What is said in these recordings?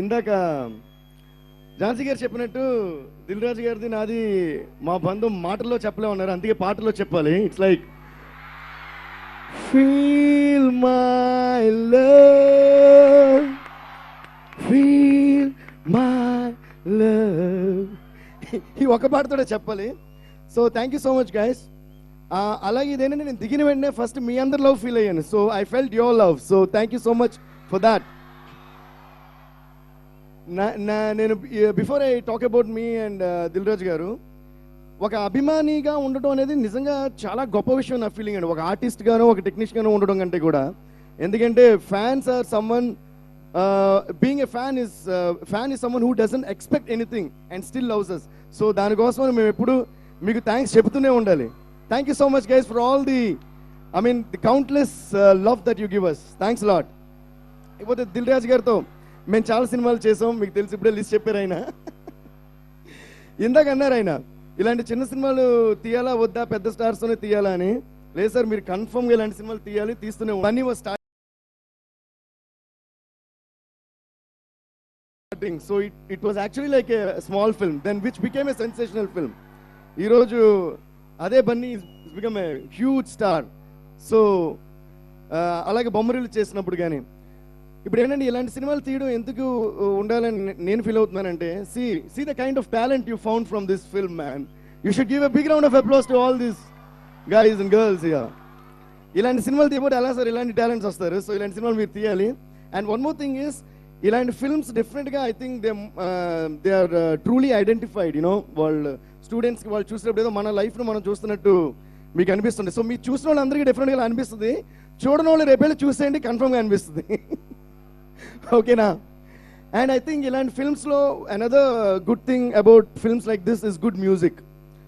ఇందాక ఝాన్సీ గారు చెప్పినట్టు దిల్ రాజు గారిది నాది మా బంధం మాటల్లో చెప్పలేమన్నారు, అందుకే పాటల్లో చెప్పాలి. It's like feel my love, feel my love, ఈ ఒక పాటతోనే చెప్పాలి. So thank you so much guys. అలాగే ఇదేంటంటే నేను దిగిన వెంటనే ఫస్ట్ మీ అందరి లవ్ ఫీల్ అయ్యాను. So I felt your love. So thank you so much for that. నేను before I talk about me and Dil Raju గారు, ఒక అభిమానిగా ఉండటం అనేది నిజంగా చాలా గొప్ప విషయం నా ఫీలింగ్ అండి. ఒక ఆర్టిస్ట్ గానో ఒక టెక్నీషియన్ గానో ఉండడం కంటే కూడా, ఎందుకంటే fans are someone, being a fan is someone who doesn't expect anything and still loves us. So దానికోసం మేము ఎప్పుడు మీకు థ్యాంక్స్ చెబుతూనే ఉండాలి. Thank you so much guys for all the countless love that you give us. Thanks lot. ఇకపోతే దిల్ రాజు గారితో మేము చాలా సినిమాలు చేసాం, మీకు తెలిసి ఇప్పుడే లిస్ట్ చెప్పారు ఆయన. ఇందాక అన్నారు ఆయన ఇలాంటి చిన్న సినిమాలు తీయాలా వద్దా, పెద్ద స్టార్స్తోనే తీయాలా అని. లేదు సార్, మీరు కన్ఫర్మ్గా ఇలాంటి సినిమాలు తీయాలి, తీస్తూనే money was starting. So it was actually like a small film, then which became a sensational film. ఈరోజు అదే Bunny become a huge star. So అలాగే బొమ్మరిల్లు చేసినప్పుడు కానీ ఇప్పుడు ఏంటంటే ఇలాంటి సినిమాలు తీయడం ఎందుకు ఉండాలని నేను ఫీల్ అవుతున్నానంటే, see the kind of talent you found from this film man. You should give a big round of applause to all these guys and girls. ఇలాంటి సినిమాలు తీయబోతే ఎలా సార్ ఇలాంటి టాలెంట్స్ వస్తారు? సో ఇలాంటి సినిమాలు మీరు తీయాలి. And one more thing is, ఇలాంటి ఫిల్మ్స్ డెఫినెట్గా I think they are truly identified. వాళ్ళు స్టూడెంట్స్కి వాళ్ళు చూసినప్పుడు ఏదో మన లైఫ్ను మనం చూస్తున్నట్టు మీకు అనిపిస్తుంది. సో మీరు చూసిన వాళ్ళందరికీ డెఫినెట్గా అనిపిస్తుంది, చూడని వాళ్ళు రేపేళ్ళు చూసేయండి, కన్ఫర్మ్గా అనిపిస్తుంది. ఓకేనా? అండ్ ఐ థింక్ ఇలాంటి ఫిల్మ్స్లో another good thing about films like this is good music.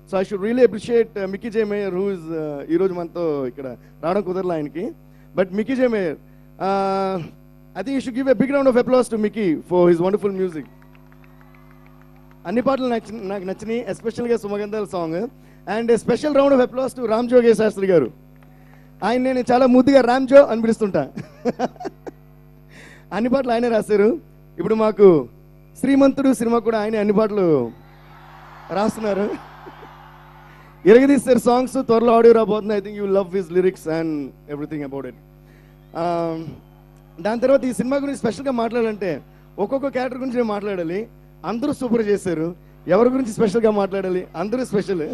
So I should really appreciate Mickey J Meyer, who is ఈరోజు మనతో ఇక్కడ రావడం కుదరలే ఆయనకి. But Mickey J Meyer, I think you should give a big round of applause to Mickey for his wonderful music. అన్ని పాటలు నాకు నచ్చినాయి, ఎస్పెషల్గా Sumagandhala song. And special round of applause to Ram Joge Shastri గారు. ఆయన నేను చాలా ముద్దుగా రామ్ జో అని పిలుస్తుంటా. అన్ని పాటలు ఆయనే రాశారు. ఇప్పుడు మాకు శ్రీమంతుడు సినిమా కూడా ఆయన అన్ని పాటలు రాస్తున్నారు. ఇరగదీస్తారు సాంగ్స్, త్వరలో ఆడియో రాబోతుంది. I think you love his lyrics and everything about it. దాని తర్వాత ఈ సినిమా గురించి స్పెషల్గా మాట్లాడాలంటే ఒక్కొక్క క్యారెక్టర్ గురించి నేను మాట్లాడాలి. అందరూ సూపర్ చేశారు. ఎవరి గురించి స్పెషల్గా మాట్లాడాలి? అందరూ స్పెషల్.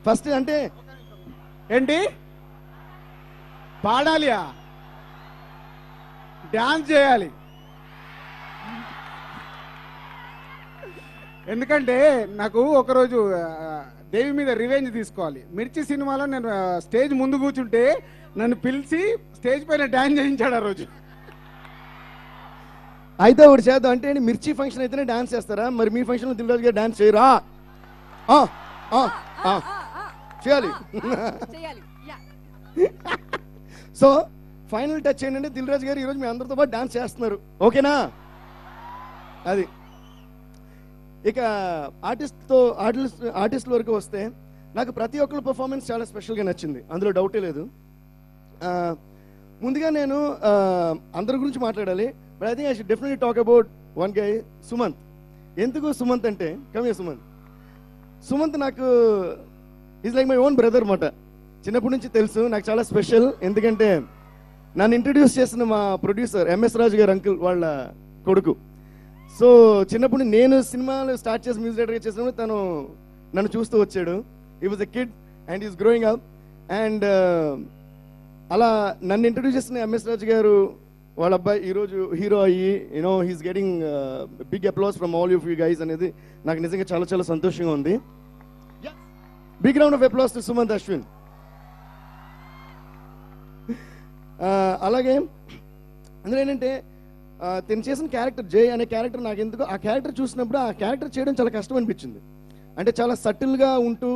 ఫస్ట్ అంటే ఏంటి పాడాలియా, డాన్స్ చేయాలి. ఎందుకంటే నాకు ఒకరోజు దేవి మీద రివెంజ్ తీసుకోవాలి. మిర్చి సినిమాలో నేను స్టేజ్ ముందు కూర్చుంటే నన్ను పిలిచి స్టేజ్ పైన డాన్స్ చేయించాడు ఆ రోజు. అయితే ఒకటి చేద్దాం, అంటే మిర్చి ఫంక్షన్ అయితేనే డాన్స్ చేస్తారా? మరి మీ ఫంక్షన్లో దిల్ రాజు గారు డాన్స్ చేయరా? చేయాలి. సో ఫైనల్ టచ్ ఏంటంటే దిల్ రాజు గారు ఈరోజు మీ అందరితో పాటు డాన్స్ చేస్తున్నారు. ఓకేనా? అది. ఇక ఆర్టిస్ట్ వరకు వస్తే నాకు ప్రతి ఒక్కరి పర్ఫార్మెన్స్ చాలా స్పెషల్గా నచ్చింది, అందులో డౌటే లేదు. ముందుగా నేను అందరి గురించి మాట్లాడాలి. But I think I should definitely talk about one guy, Sumanth. ఎందుకు సుమంత్ అంటే, కమ్ హియర్ సుమంత్ నాకు is like my own brother మాట. చిన్నప్పటి నుంచి తెలుసు, నాకు చాలా స్పెషల్. ఎందుకంటే నన్ను ఇంట్రడ్యూస్ చేసిన మా ప్రొడ్యూసర్ ఎంఎస్ రాజు గారు అంకుల్ వాళ్ళ కొడుకు. సో చిన్నప్పుడు నేను సినిమాలు స్టార్ట్ చేసి మ్యూజిక్ డైరెక్టర్గా చేసినప్పుడు తను నన్ను చూస్తూ వచ్చాడు. He was a kid and is growing up. And అలా నన్ను ఇంట్రడ్యూస్ చేసిన ఎంఎస్ రాజు గారు వాళ్ళ అబ్బాయి ఈరోజు హీరో అయ్యి, he's getting big applause from all of you guys అనేది నాకు నిజంగా చాలా చాలా సంతోషంగా ఉంది. Big round of applause to Sumanth Ashwin. అలాగే అందులో ఏంటంటే తను చేసిన క్యారెక్టర్ జై అనే క్యారెక్టర్ నాకు ఎందుకు ఆ క్యారెక్టర్ చూసినప్పుడు ఆ క్యారెక్టర్ చేయడం చాలా కష్టం అనిపించింది. అంటే చాలా సటిల్గా ఉంటూ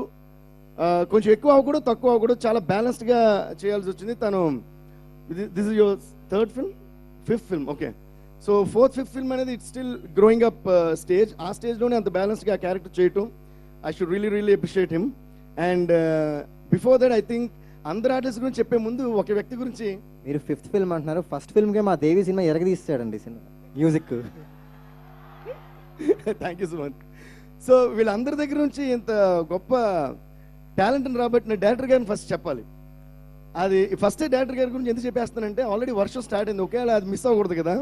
కొంచెం ఎక్కువ అవ్వకూడదు, తక్కువ అవ్వకూడదు, చాలా బ్యాలెన్స్డ్గా చేయాల్సి వచ్చింది. తను this is your fifth film. Okay, so fifth film అనేది it's still growing up stage. ఆ స్టేజ్లోనే అంత బ్యాలెన్స్డ్గా ఆ క్యారెక్టర్ చేయటం, I should really appreciate him. And before that I think అందరు ఆర్టిస్ట్ గురించి చెప్పే ముందు ఒక వ్యక్తి గురించి మీరు 5th ఫిల్మ్ అంటున్నారు, ఫస్ట్ ఫిల్మ్కే మా దేవి సినిమా ఎరగదీస్తాడండి cinema music. Thank you Sumanth. So వీళ్ళందరి దగ్గర నుంచి ఇంత గొప్ప టాలెంట్ని రాబట్టిన డైరెక్టర్ గారిని ఫస్ట్ చెప్పాలి. అది ఫస్ట్ డైరెక్టర్ గారి గురించి ఎందుకు చెప్పేస్తానంటే ఆల్రెడీ వర్షం స్టార్ట్ అయింది, ఒకేలా అది మిస్ అవ్వకూడదు కదా.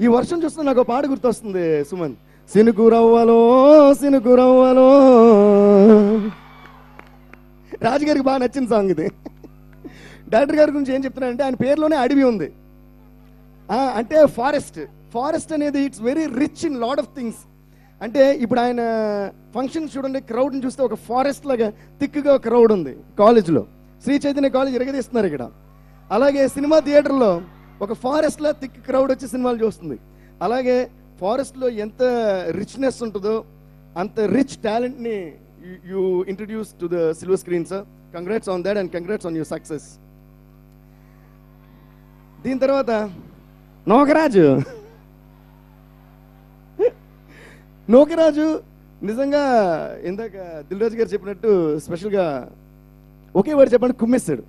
ఈ వర్షం చూస్తే నాకు పాట గుర్తొస్తుంది సుమన్, సినుకు రవ్వలో సినుకు రవ్వలో. రాజుగారికి బాగా నచ్చిన సాంగ్ ఇది. డైరెక్టర్ గారి గురించి ఏం చెప్తున్నానంటే ఆయన పేరులోనే అడవి ఉంది. అంటే ఫారెస్ట్ అనేది it's very rich in lot of things. అంటే ఇప్పుడు ఆయన ఫంక్షన్ చూడండి, క్రౌడ్ని చూస్తే ఒక ఫారెస్ట్ లాగా థిక్గా ఒక క్రౌడ్ ఉంది. కాలేజ్లో శ్రీ చైతన్య కాలేజ్ ఎరగదీస్తున్నారు ఇక్కడ. అలాగే సినిమా థియేటర్లో ఒక ఫారెస్ట్లో థిక్ క్రౌడ్ వచ్చి సినిమాలు చూస్తుంది. అలాగే ఫారెస్ట్లో ఎంత రిచ్నెస్ ఉంటుందో అంత రిచ్ టాలెంట్ని you introduce to the silver screen sir. Congrats on that and congrats on your success. దీని తర్వాత నోకరాజు నిజంగా ఇందాక దిల్ రాజు గారు చెప్పినట్టు స్పెషల్గా ఒకే వాడు చెప్పండి, కుమ్మేస్తాడు,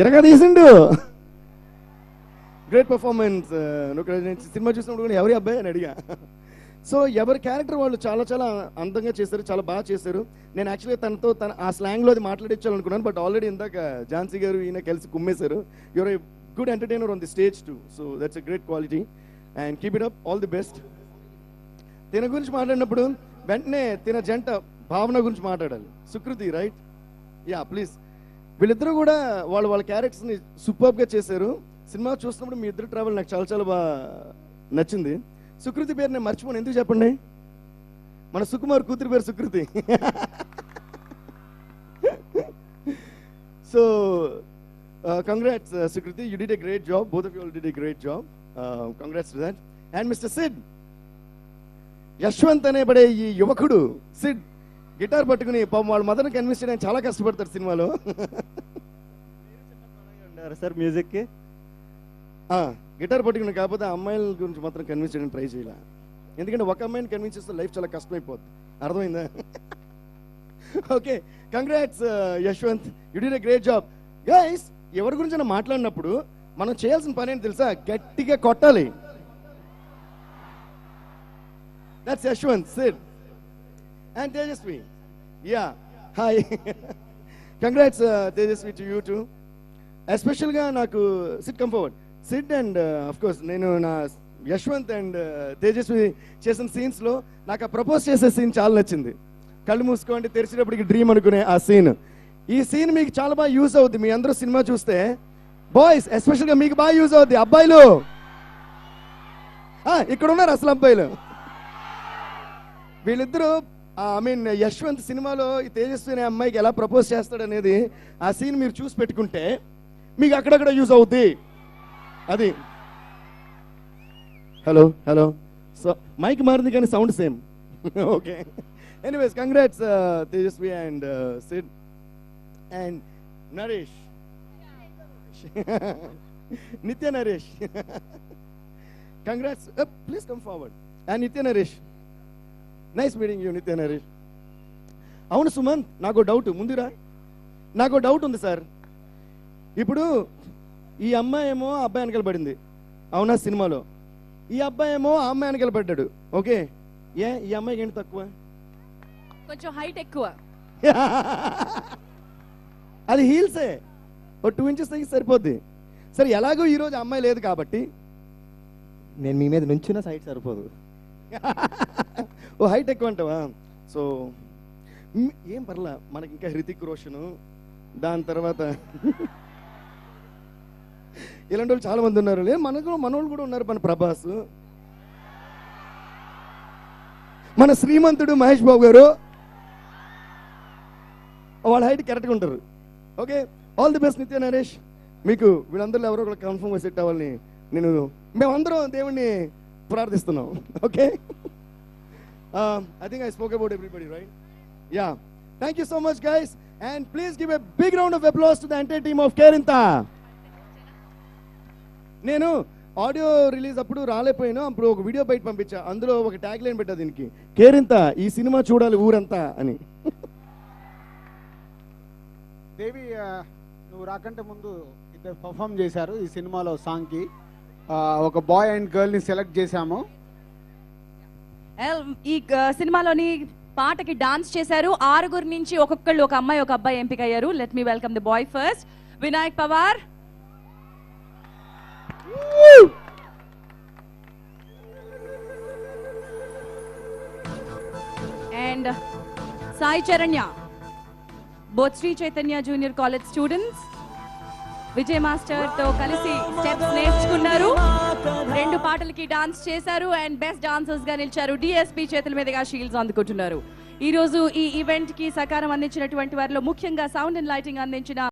ఎరగా తీసిండు. Great performance Nokaraju. సినిమా చూసినప్పుడు కూడా ఎవరి అబ్బాయి అని అడిగా. సో ఎవరి క్యారెక్టర్ వాళ్ళు చాలా చాలా అందంగా చేశారు, చాలా బాగా చేశారు. నేను యాక్చువల్గా తనతో ఆ స్లాంగ్లో అది మాట్లాడించాలనుకున్నాను, బట్ ఆల్రెడీ ఇందాక ఝాన్సీ గారు ఈయన కలిసి కుమ్మేశారు. You're a good entertainer on the stage too. So that's a great quality and keep it up, all the best. తిన గురించి మాట్లాడినప్పుడు వెంటనే తిన జంట భావన గురించి మాట్లాడాలి. సుకృతి రైట్? Yeah please. వీళ్ళిద్దరూ కూడా వాళ్ళ క్యారెక్టర్స్ని సూపర్గా చేశారు. సినిమా చూసినప్పుడు మీ ఇద్దరు ట్రావెల్ నాకు చాలా చాలా బాగా నచ్చింది. సుకృతి పేరు నేను మర్చిపోను, ఎందుకు చెప్పండి? మన సుకుమార్ కూతురి పేరు Sukriti. So congrats Sukriti, you did a great job, both of you all did a great job. Congrats to that. And mister Sid, Yashwant అనేబడే ఈ యువకుడు సిడ్ గిటార్ పట్టుకుని పాపం వాళ్ళ మదర్ని కన్విన్స్ చేయడానికి చాలా కష్టపడతారు సినిమాలో. సార్ మ్యూజిక్కి గిటార్ పట్టుకుని, కాకపోతే అమ్మాయిల గురించి మాత్రం కన్విన్స్ చేయడానికి ట్రై చేయాల. ఎందుకంటే ఒక అమ్మాయిని కన్విన్స్ చేస్తే లైఫ్ చాలా కష్టమైపోద్ది. అర్థమైందా? Okay, congrats Yashwant, you did a great job. Guys, ఎవరి గురించి మాట్లాడినప్పుడు మనం చేయాల్సిన పని ఏంటి తెలుసా? గట్టిగా కొట్టాలి. That's Yashwant, Sid. And Tejasvi. Yeah. Hi. Congrats, Tejasvi, to you too. Especially ga naku Sid, come forward. Sid and of course nenu na Yashwant and Tejasvi చేసిన సీన్స్ లో నాకు ఆ ప్రపోజ్ చేసే సీన్ చాలా నచ్చింది. కళ్ళు మూసుకోండి తెరిచినప్పటికి డ్రీమ్ అనుకునే ఆ సీన్. ఈ సీన్ మీకు చాలా బాగా యూజ్ అవుద్ది. మీ అందరూ సినిమా చూస్తే బాయ్స్ ఎస్పెషల్గా మీకు బాగా యూజ్ అవుద్ది. అబ్బాయిలు ఇక్కడ ఉన్నారు అసలు అబ్బాయిలు. వీళ్ళిద్దరూ యశ్వంత్ సినిమాలో ఈ తేజస్వి అనే అమ్మాయికి ఎలా ప్రపోజ్ చేస్తాడు అనేది ఆ సీన్ మీరు చూసి పెట్టుకుంటే మీకు అక్కడక్కడ యూజ్ అవుద్ది. అది హలో సో మైక్ మారింది కానీ sound same. Okay, anyways congrats Tejaswi and Sid and Naresh, Nitya Naresh. Congrats, please come forward. And Nitya Naresh, nice meeting you నిత్య నరేష్. అవును సుమంత్, నాకు డౌట్ ముందురా, నాకు డౌట్ ఉంది సార్. ఇప్పుడు ఈ అమ్మాయి ఏమో ఆ అబ్బాయి వెనకాల పడింది, అవునా సినిమాలో? ఈ అబ్బాయి ఏమో ఆ అమ్మాయి వెనకాల పడ్డాడు. ఓకే, ఈ అమ్మాయికి ఏంటి తక్కువ? కొంచెం హైట్ ఎక్కువ. అది హీల్సే, ఓ 2 inches తగ్గి సరిపోద్ది. సరే, ఎలాగో ఈరోజు అమ్మాయి లేదు కాబట్టి నేను మీ మీద నుంచున్న సైట్ సరిపోదు. ఓ హైట్ ఎక్కువ అంటావా? సో ఏం పర్లా, మనకి ఇంకా హృతిక్ రోషన్, దాని తర్వాత ఇలాంటి వాళ్ళు చాలా మంది ఉన్నారు. మనోళ్ళు కూడా ఉన్నారు. మన ప్రభాస్, మన శ్రీమంతుడు మహేష్ బాబు గారు, వాళ్ళ హైట్ కరెక్ట్గా ఉంటారు. ఓకే, ఆల్ ది బెస్ట్ నిత్య నరేష్. మీకు వీళ్ళందరిలో ఎవరో ఒకరు కన్ఫర్మ్గా సెట్ అవ్వాలని మేమందరం దేవుణ్ణి ప్రార్థిస్తున్నాం. Okay, I think I spoke about everybody, right? Yeah. Thank you so much, guys. And please give a big round of applause to the entire team of Kerinta. నేను ఆడియో రిలీజ్ అప్పుడు రాలేకపోయాను. అప్పుడు ఒక video బయట పంపించా. అందులో ఒక tag line పెట్టా దీనికి, కేరింత ఈ సినిమా చూడాలి ఊరంతా అని. దేవి, నువ్వు రాకంటే ముందు ఇద్దరు పర్ఫామ్ చేశారు ఈ సినిమాలో సాంగ్కి. ఒక బాయ్ అండ్ గర్ల్ని సెలెక్ట్ చేశాము. ఈ సినిమాలోని పాటకి డాన్స్ చేశారు. 6 నుంచి ఒక్కొక్కళ్ళు, ఒక అమ్మాయి ఒక అబ్బాయి ఎంపిక అయ్యారు. Let me welcome the boy first, Vinayak Pawar. And Sai Charanya, both Sri Chaitanya junior college students. Vijay master తో కలిసి స్టెప్స్ నేర్చుకున్నారు. 2 పాటలకి డాన్స్ చేశారు అండ్ బెస్ట్ డాన్సర్స్ గా నిలిచారు. డిఎస్పీ చేతుల మీదుగా షీల్డ్స్ అందుకుంటున్నారు. ఈ రోజు ఈ ఈవెంట్ కి సహకారం అందించినటువంటి వారిలో ముఖ్యంగా సౌండ్ అండ్ లైటింగ్ అందించిన